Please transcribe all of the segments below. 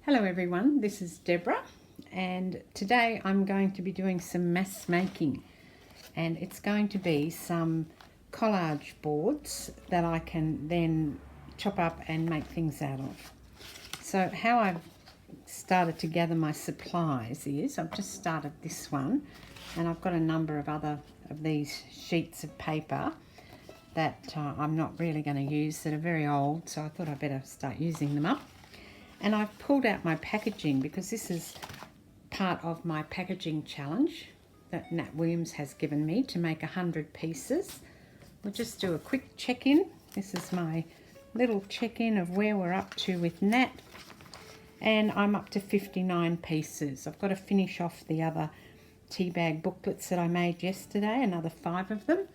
Hello everyone, this is Deborah and today I'm going to be doing some mass making, and it's going to be some collage boards that I can then chop up and make things out of. So how I've started to gather my supplies is I've just started this one, and I've got a number of other of these sheets of paper that I'm not really going to use, that are very old, so I thought I'd better start using them up. And I've pulled out my packaging because this is part of my packaging challenge that Nat Williams has given me to make 100 pieces. We'll just do a quick check-in. This is my little check-in of where we're up to with Nat. And I'm up to 59 pieces. I've got to finish off the other tea bag booklets that I made yesterday, another 5 of them.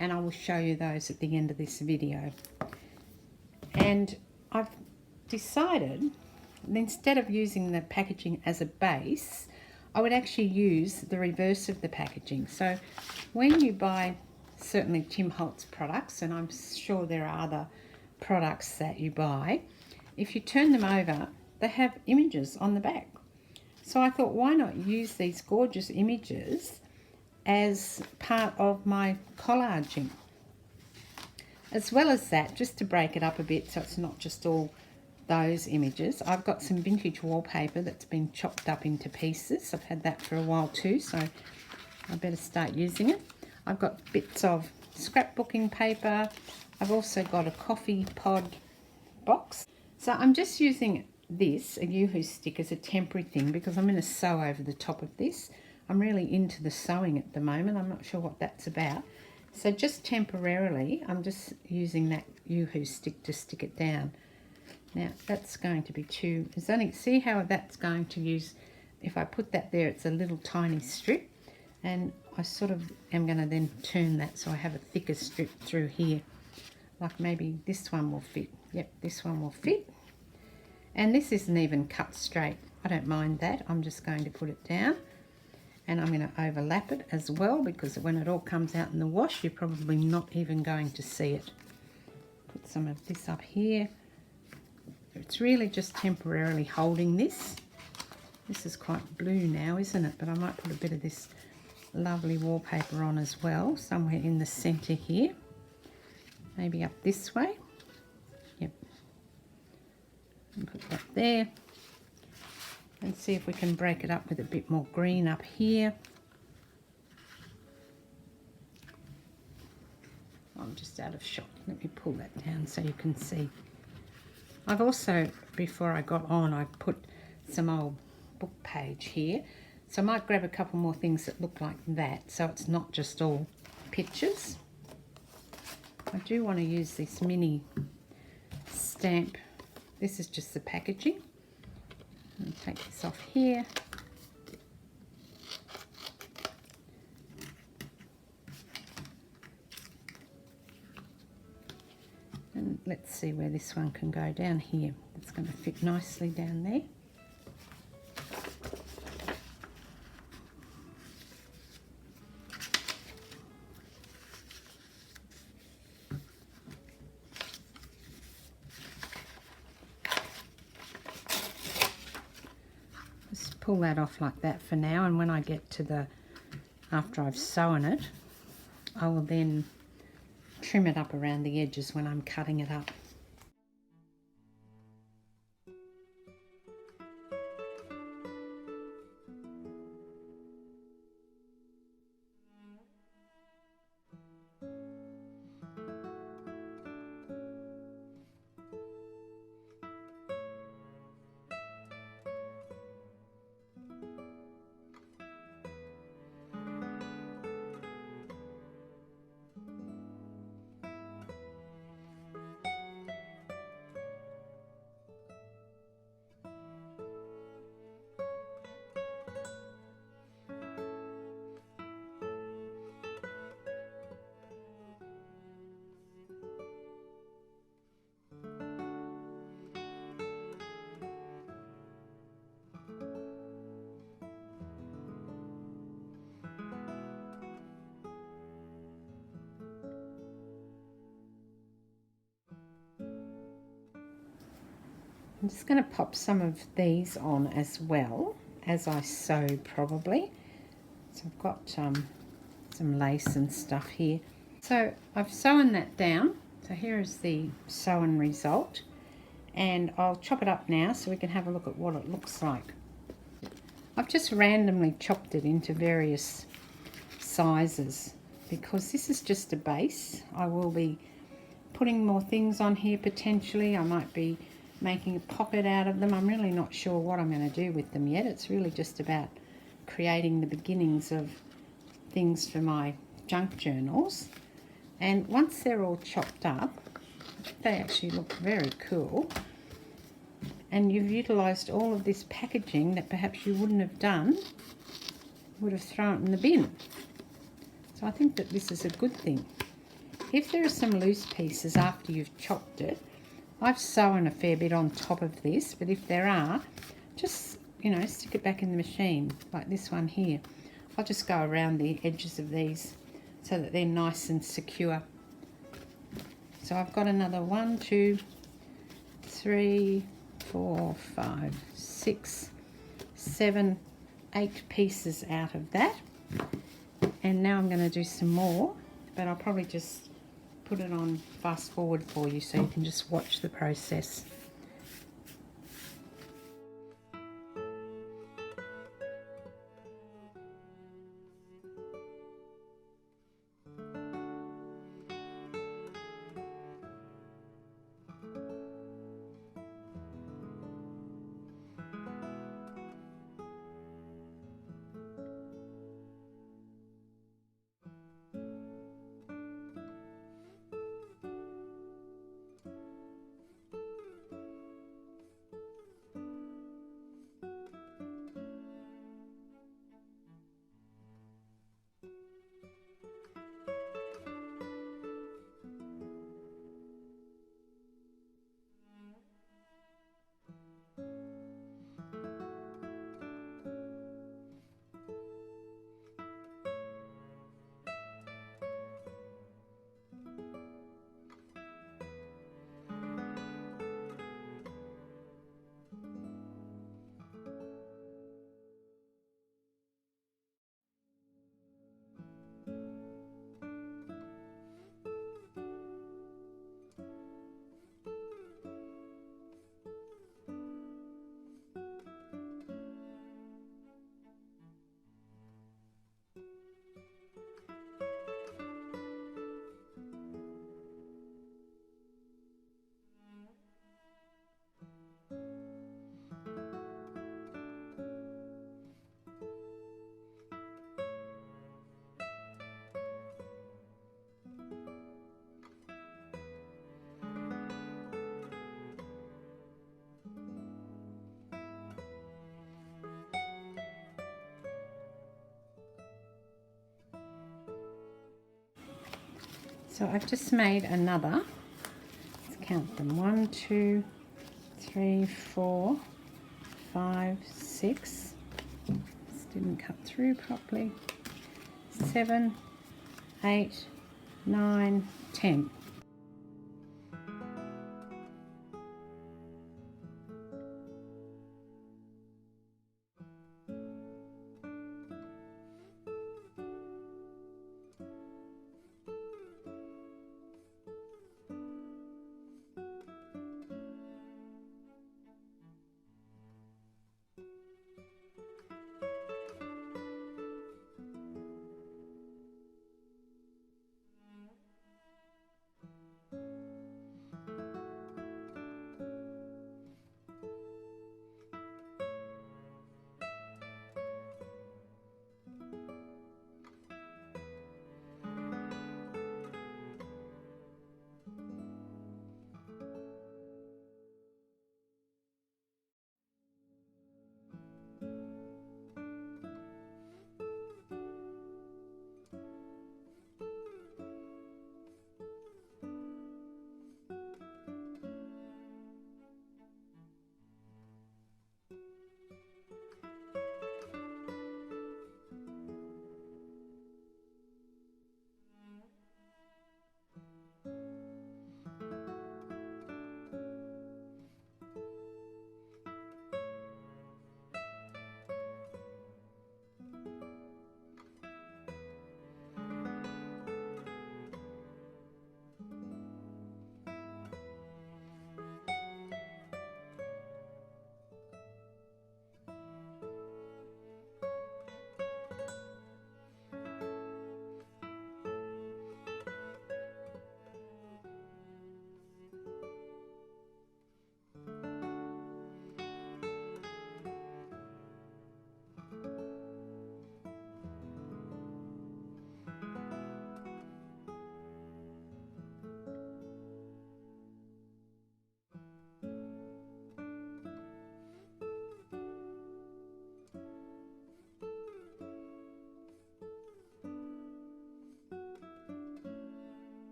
And I will show you those at the end of this video. And I've decided, instead of using the packaging as a base, I would actually use the reverse of the packaging. So when you buy certainly Tim Holtz products, and I'm sure there are other products that you buy, if you turn them over, they have images on the back. So I thought, why not use these gorgeous images as part of my collaging? As well as that, just to break it up a bit so it's not just all those images, I've got some vintage wallpaper that's been chopped up into pieces. I've had that for a while too, so I better start using it. I've got bits of scrapbooking paper. I've also got a coffee pod box. So I'm just using this, a Yoo-hoo stick, as a temporary thing because I'm going to sew over the top of this. I'm really into the sewing at the moment. I'm not sure what that's about. So just temporarily, I'm just using that Yoo-hoo stick to stick it down. Now that's going to be too, see how that's going to use, if I put that there, it's a little tiny strip, and I sort of am going to then turn that so I have a thicker strip through here. Like maybe this one will fit. Yep, this one will fit. And this isn't even cut straight. I don't mind that. I'm just going to put it down, and I'm going to overlap it as well, because when it all comes out in the wash, you're probably not even going to see it. Put some of this up here. It's really just temporarily holding this. This is quite blue now, isn't it? But I might put a bit of this lovely wallpaper on as well, somewhere in the centre here. Maybe up this way. Yep. And put that there. And see if we can break it up with a bit more green up here. I'm just out of shot. Let me pull that down so you can see. I've also, before I got on, I put some old book page here. So I might grab a couple more things that look like that, so it's not just all pictures. I do want to use this mini stamp. This is just the packaging. I'll take this off here. And let's see where this one can go down here. It's going to fit nicely down there. Just pull that off like that for now, and when I get to the, after I've sewn it, I will then trim it up around the edges when I'm cutting it up. I'm just going to pop some of these on as well as I sew probably. So I've got some lace and stuff here. So I've sewn that down. So here is the sewn result. And I'll chop it up now so we can have a look at what it looks like. I've just randomly chopped it into various sizes because this is just a base. I will be putting more things on here potentially. I might be making a pocket out of them. I'm really not sure what I'm going to do with them yet. It's really just about creating the beginnings of things for my junk journals. And once they're all chopped up, they actually look very cool. And you've utilised all of this packaging that perhaps you wouldn't have done, would have thrown it in the bin. So I think that this is a good thing. If there are some loose pieces after you've chopped it, I've sewn a fair bit on top of this, but if there are, just, you know, stick it back in the machine, like this one here. I'll just go around the edges of these so that they're nice and secure. So I've got another 1, 2, 3, 4, 5, 6, 7, 8 pieces out of that. And now I'm going to do some more, but I'll probably just put it on fast forward for you so you can just watch the process. So I've just made another, let's count them, 1, 2, 3, 4, 5, 6, this didn't cut through properly, 7, 8, 9, 10.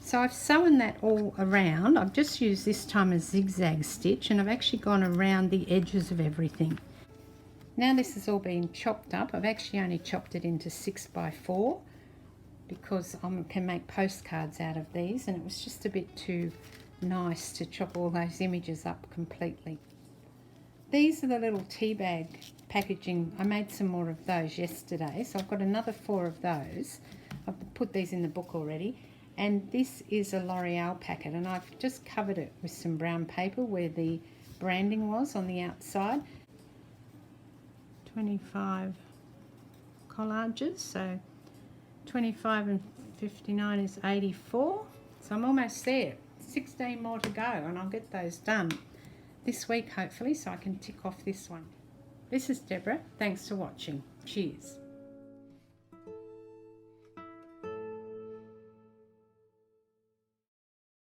So I've sewn that all around. I've just used this time a zigzag stitch, and I've actually gone around the edges of everything. Now this has all been chopped up. I've actually only chopped it into 6x4 because I can make postcards out of these, and it was just a bit too nice to chop all those images up completely. These are the little tea bag packaging. I made some more of those yesterday, so I've got another 4 of those. I've put these in the book already. And this is a L'Oreal packet, and I've just covered it with some brown paper where the branding was on the outside. 25 collages, so 25 and 59 is 84. So I'm almost there. 16 more to go, and I'll get those done this week hopefully, so I can tick off this one. This is Deborah. Thanks for watching. Cheers.